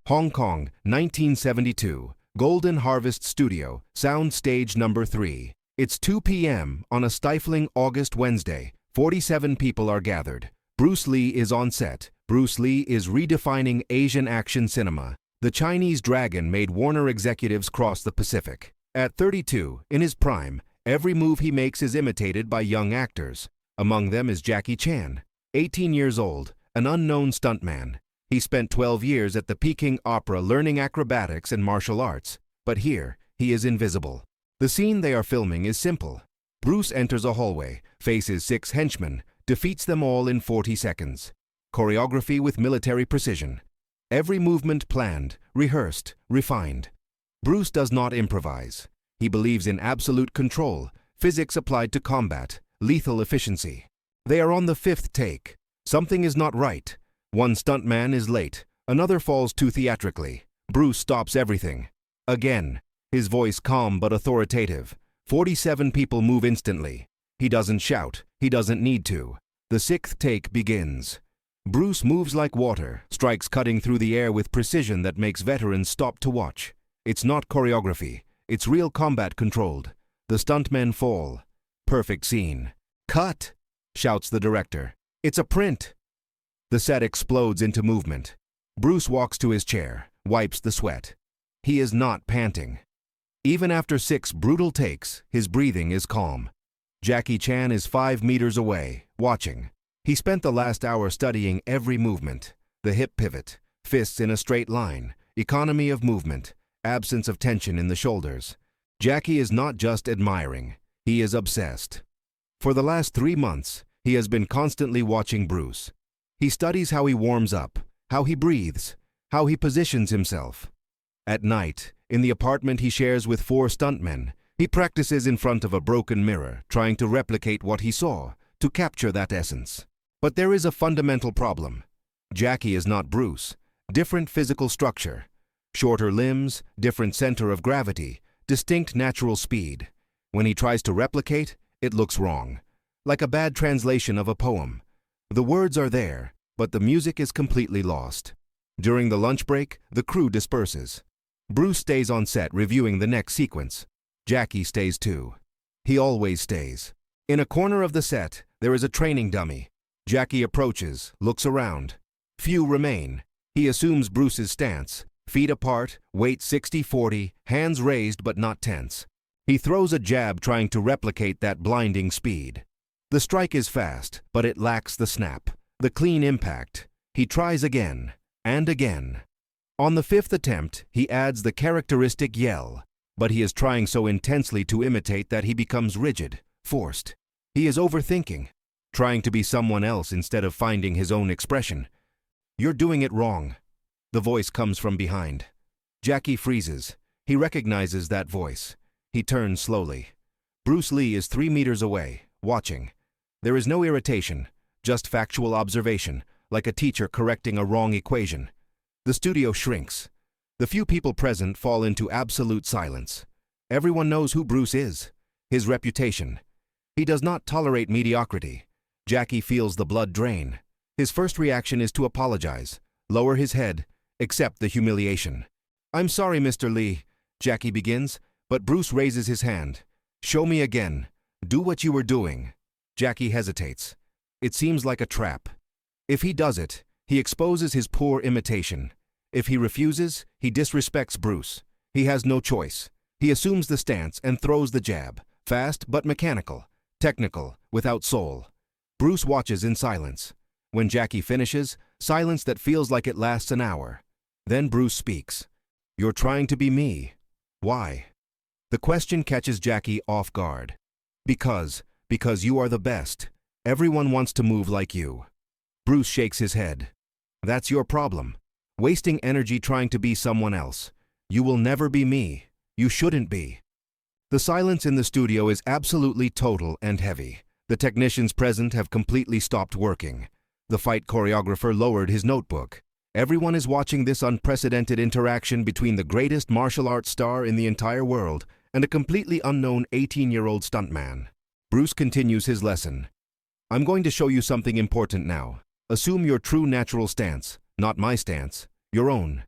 Hong Kong, 1972. Golden Harvest Studio, Sound Stage Number 3. It's 2 p.m. on a stifling August Wednesday. 47 people are gathered. Bruce Lee is on set. Bruce Lee is redefining Asian action cinema. The Chinese dragon made Warner executives cross the Pacific. At 32, in his prime, every move he makes is imitated by young actors. Among them is Jackie Chan, 18 years old, an unknown stuntman. He spent 12 years at the Peking Opera learning acrobatics and martial arts, but here, he is invisible. The scene they are filming is simple. Bruce enters a hallway, faces 6 henchmen, defeats them all in 40 seconds. Choreography with military precision. Every movement planned, rehearsed, refined. Bruce does not improvise. He believes in absolute control, physics applied to combat, lethal efficiency. They are on the 5th take. Something is not right. One stuntman is late, another falls too theatrically. Bruce stops everything. Again, his voice calm but authoritative. 47 people move instantly. He doesn't shout, he doesn't need to. The 6th take begins. Bruce moves like water, strikes cutting through the air with precision that makes veterans stop to watch. It's not choreography, it's real combat controlled. The stuntmen fall. Perfect scene. "Cut!" shouts the director. "It's a print!" The set explodes into movement. Bruce walks to his chair, wipes the sweat. He is not panting. Even after 6 brutal takes, his breathing is calm. Jackie Chan is 5 meters away, watching. He spent the last hour studying every movement. The hip pivot, fists in a straight line, economy of movement, absence of tension in the shoulders. Jackie is not just admiring, he is obsessed. For the last 3 months, he has been constantly watching Bruce. He studies how he warms up, how he breathes, how he positions himself. At night, in the apartment he shares with 4 stuntmen, he practices in front of a broken mirror, trying to replicate what he saw, to capture that essence. But there is a fundamental problem. Jackie is not Bruce. Different physical structure. Shorter limbs, different center of gravity, distinct natural speed. When he tries to replicate, it looks wrong. Like a bad translation of a poem. The words are there, but the music is completely lost. During the lunch break, the crew disperses. Bruce stays on set reviewing the next sequence. Jackie stays too. He always stays. In a corner of the set, there is a training dummy. Jackie approaches, looks around. Few remain. He assumes Bruce's stance. Feet apart, weight 60-40, hands raised but not tense. He throws a jab trying to replicate that blinding speed. The strike is fast, but it lacks the snap, the clean impact. He tries again, and again. On the 5th attempt, he adds the characteristic yell, but he is trying so intensely to imitate that he becomes rigid, forced. He is overthinking, trying to be someone else instead of finding his own expression. "You're doing it wrong." The voice comes from behind. Jackie freezes. He recognizes that voice. He turns slowly. Bruce Lee is 3 meters away, watching. There is no irritation, just factual observation, like a teacher correcting a wrong equation. The studio shrinks. The few people present fall into absolute silence. Everyone knows who Bruce is, his reputation. He does not tolerate mediocrity. Jackie feels the blood drain. His first reaction is to apologize, lower his head, accept the humiliation. "I'm sorry, Mr. Lee," Jackie begins, but Bruce raises his hand. "Show me again. Do what you were doing." Jackie hesitates. It seems like a trap. If he does it, he exposes his poor imitation. If he refuses, he disrespects Bruce. He has no choice. He assumes the stance and throws the jab, fast but mechanical, technical, without soul. Bruce watches in silence. When Jackie finishes, silence that feels like it lasts an hour. Then Bruce speaks. "You're trying to be me. Why?" The question catches Jackie off guard. Because you are the best. Everyone wants to move like you." Bruce shakes his head. "That's your problem. Wasting energy trying to be someone else. You will never be me. You shouldn't be." The silence in the studio is absolutely total and heavy. The technicians present have completely stopped working. The fight choreographer lowered his notebook. Everyone is watching this unprecedented interaction between the greatest martial arts star in the entire world and a completely unknown 18-year-old stuntman. Bruce continues his lesson. "I'm going to show you something important now. Assume your true natural stance, not my stance, your own."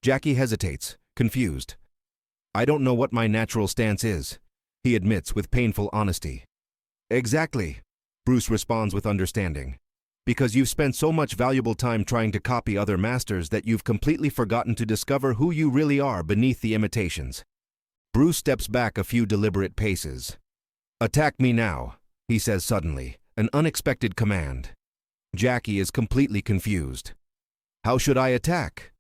Jackie hesitates, confused. I don't know what my natural stance is, he admits with painful honesty. Exactly, Bruce responds with understanding. Because you've spent so much valuable time trying to copy other masters that you've completely forgotten to discover who you really are beneath the imitations. Bruce steps back a few deliberate paces. Attack me now, he says suddenly, an unexpected command. Jackie is completely confused. How should I attack?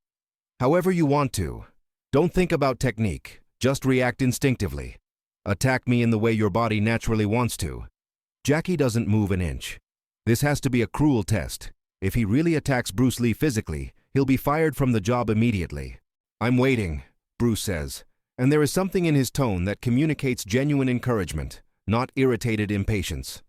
However you want to. Don't think about technique, just react instinctively. Attack me in the way your body naturally wants to. Jackie doesn't move an inch. This has to be a cruel test. If he really attacks Bruce Lee physically, he'll be fired from the job immediately. I'm waiting, Bruce says, and there is something in his tone that communicates genuine encouragement, not irritated impatience.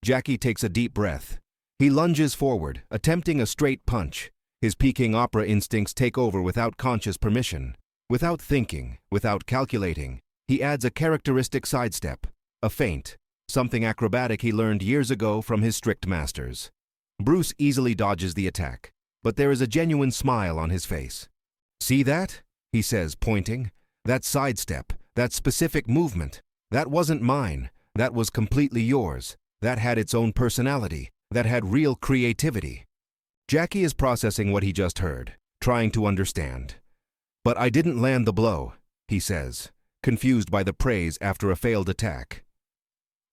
Jackie takes a deep breath. He lunges forward, attempting a straight punch. His Peking opera instincts take over without conscious permission. Without thinking, without calculating, he adds a characteristic sidestep, a feint, something acrobatic he learned years ago from his strict masters. Bruce easily dodges the attack, but there is a genuine smile on his face. See that? He says, pointing. That sidestep, that specific movement, that wasn't mine, that was completely yours. That had its own personality, that had real creativity. Jackie is processing what he just heard, trying to understand. But I didn't land the blow, he says, confused by the praise after a failed attack.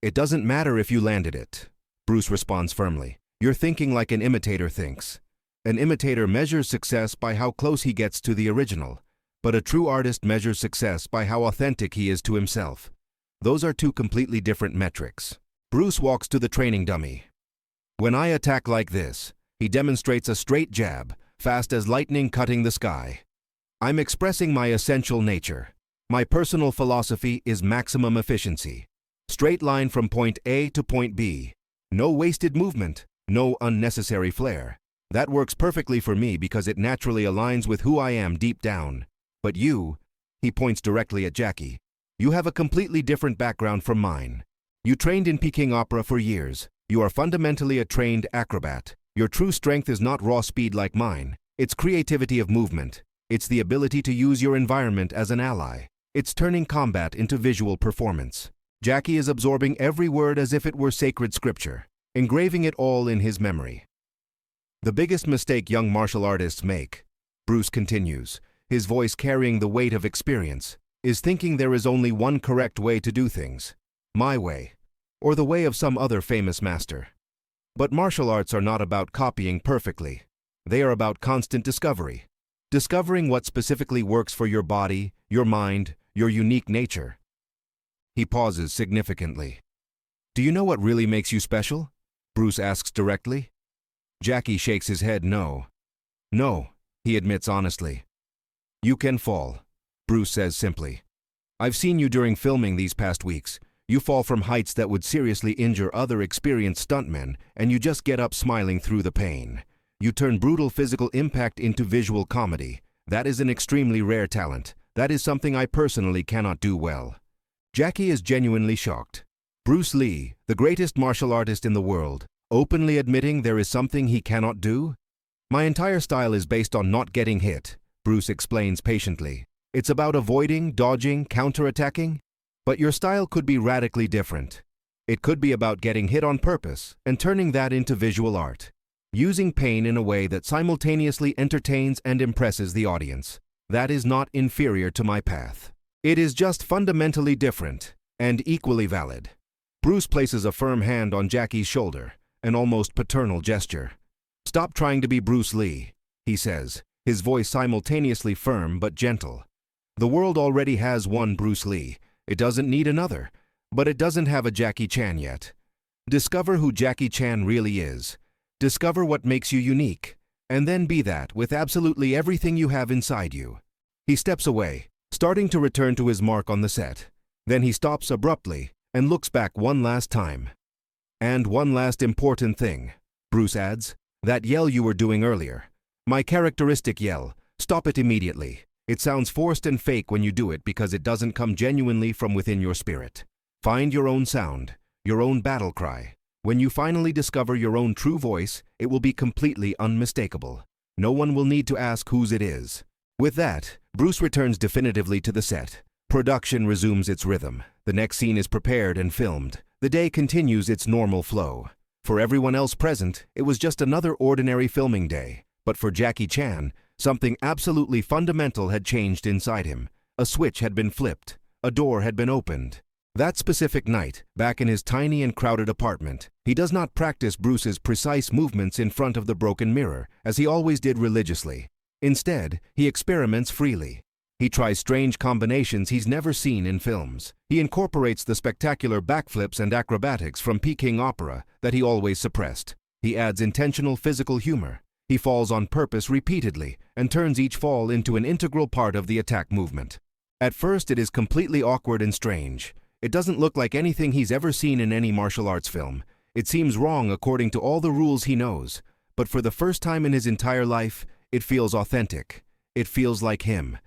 It doesn't matter if you landed it, Bruce responds firmly. You're thinking like an imitator thinks. An imitator measures success by how close he gets to the original, but a true artist measures success by how authentic he is to himself. Those are two completely different metrics. Bruce walks to the training dummy. When I attack like this, he demonstrates a straight jab, fast as lightning cutting the sky. I'm expressing my essential nature. My personal philosophy is maximum efficiency. Straight line from point A to point B. No wasted movement, no unnecessary flair. That works perfectly for me because it naturally aligns with who I am deep down. But you, he points directly at Jackie, you have a completely different background from mine. You trained in Peking opera for years. You are fundamentally a trained acrobat. Your true strength is not raw speed like mine. It's creativity of movement. It's the ability to use your environment as an ally. It's turning combat into visual performance. Jackie is absorbing every word as if it were sacred scripture, engraving it all in his memory. The biggest mistake young martial artists make, Bruce continues, his voice carrying the weight of experience, is thinking there is only one correct way to do things. My way, or the way of some other famous master. But martial arts are not about copying perfectly. They are about constant discovery. Discovering what specifically works for your body, your mind, your unique nature. He pauses significantly. Do you know what really makes you special? Bruce asks directly. Jackie shakes his head no. No, he admits honestly. You can fall, Bruce says simply. I've seen you during filming these past weeks. You fall from heights that would seriously injure other experienced stuntmen, and you just get up smiling through the pain. You turn brutal physical impact into visual comedy. That is an extremely rare talent. That is something I personally cannot do well. Jackie is genuinely shocked. Bruce Lee, the greatest martial artist in the world, openly admitting there is something he cannot do? My entire style is based on not getting hit, Bruce explains patiently. It's about avoiding, dodging, counterattacking. But your style could be radically different. It could be about getting hit on purpose and turning that into visual art. Using pain in a way that simultaneously entertains and impresses the audience. That is not inferior to my path. It is just fundamentally different and equally valid. Bruce places a firm hand on Jackie's shoulder, an almost paternal gesture. Stop trying to be Bruce Lee, he says, his voice simultaneously firm but gentle. The world already has one Bruce Lee. It doesn't need another, but it doesn't have a Jackie Chan yet. Discover who Jackie Chan really is. Discover what makes you unique, and then be that with absolutely everything you have inside you. He steps away, starting to return to his mark on the set. Then he stops abruptly and looks back one last time. And one last important thing, Bruce adds, that yell you were doing earlier. My characteristic yell, stop it immediately. It sounds forced and fake when you do it because it doesn't come genuinely from within your spirit. Find your own sound, your own battle cry. When you finally discover your own true voice, it will be completely unmistakable. No one will need to ask whose it is. With that, Bruce returns definitively to the set. Production resumes its rhythm. The next scene is prepared and filmed. The day continues its normal flow. For everyone else present, it was just another ordinary filming day. But for Jackie Chan, something absolutely fundamental had changed inside him. A switch had been flipped. A door had been opened. That specific night, back in his tiny and crowded apartment, he does not practice Bruce's precise movements in front of the broken mirror, as he always did religiously. Instead, he experiments freely. He tries strange combinations he's never seen in films. He incorporates the spectacular backflips and acrobatics from Peking opera that he always suppressed. He adds intentional physical humor. He falls on purpose repeatedly and turns each fall into an integral part of the attack movement. At first, it is completely awkward and strange. It doesn't look like anything he's ever seen in any martial arts film. It seems wrong according to all the rules he knows. But for the first time in his entire life, it feels authentic. It feels like him.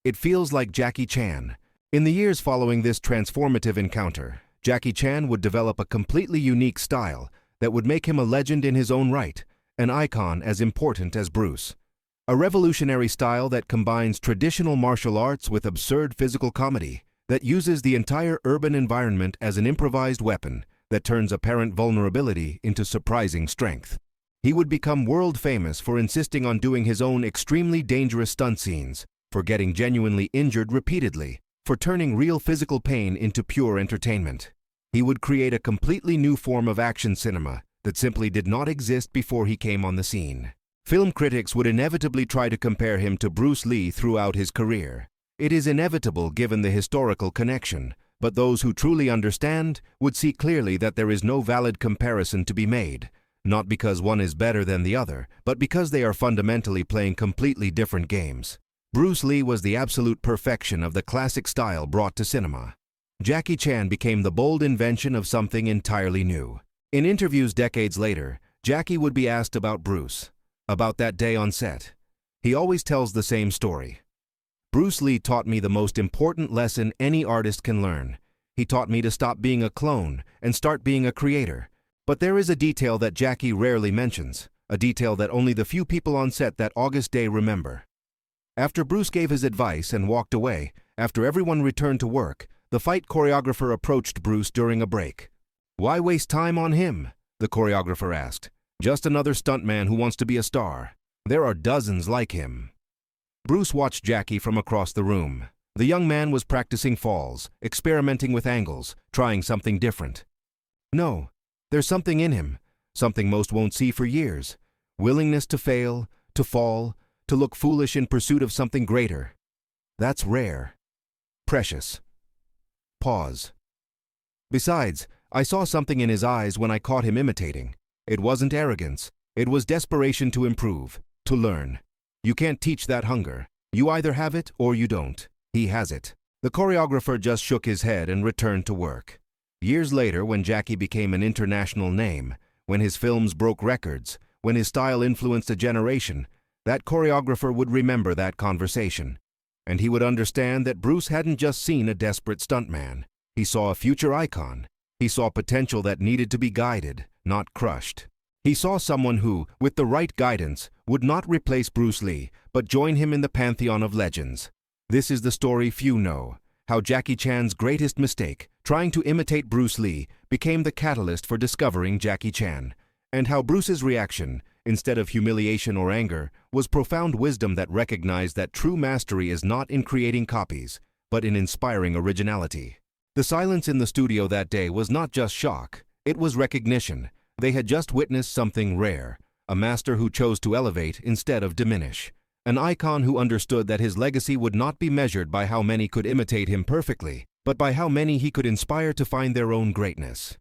It feels like Jackie Chan. In the years following this transformative encounter, Jackie Chan would develop a completely unique style that would make him a legend in his own right, an icon as important as Bruce. A revolutionary style that combines traditional martial arts with absurd physical comedy, that uses the entire urban environment as an improvised weapon, that turns apparent vulnerability into surprising strength. He would become world famous for insisting on doing his own extremely dangerous stunt scenes, for getting genuinely injured repeatedly, for turning real physical pain into pure entertainment. He would create a completely new form of action cinema that simply did not exist before he came on the scene. Film critics would inevitably try to compare him to Bruce Lee throughout his career. It is inevitable given the historical connection, but those who truly understand would see clearly that there is no valid comparison to be made, not because one is better than the other, but because they are fundamentally playing completely different games. Bruce Lee was the absolute perfection of the classic style brought to cinema. Jackie Chan became the bold invention of something entirely new. In interviews decades later, Jackie would be asked about Bruce, about that day on set. He always tells the same story. Bruce Lee taught me the most important lesson any artist can learn. He taught me to stop being a clone and start being a creator. But there is a detail that Jackie rarely mentions, a detail that only the few people on set that August day remember. After Bruce gave his advice and walked away, after everyone returned to work, the fight choreographer approached Bruce during a break. "Why waste time on him?" the choreographer asked. "Just another stuntman who wants to be a star. There are dozens like him." Bruce watched Jackie from across the room. The young man was practicing falls, experimenting with angles, trying something different. No, there's something in him, something most won't see for years. Willingness to fail, to fall, to look foolish in pursuit of something greater. That's rare. Precious. Pause. Besides, I saw something in his eyes when I caught him imitating. It wasn't arrogance. It was desperation to improve, to learn. You can't teach that hunger. You either have it or you don't. He has it. The choreographer just shook his head and returned to work. Years later, when Jackie became an international name, when his films broke records, when his style influenced a generation, that choreographer would remember that conversation. And he would understand that Bruce hadn't just seen a desperate stuntman. He saw a future icon. He saw potential that needed to be guided, not crushed. He saw someone who, with the right guidance, would not replace Bruce Lee, but join him in the pantheon of legends. This is the story few know, how Jackie Chan's greatest mistake, trying to imitate Bruce Lee, became the catalyst for discovering Jackie Chan, and how Bruce's reaction, instead of humiliation or anger, was profound wisdom that recognized that true mastery is not in creating copies, but in inspiring originality. The silence in the studio that day was not just shock, it was recognition. They had just witnessed something rare, a master who chose to elevate instead of diminish, an icon who understood that his legacy would not be measured by how many could imitate him perfectly, but by how many he could inspire to find their own greatness.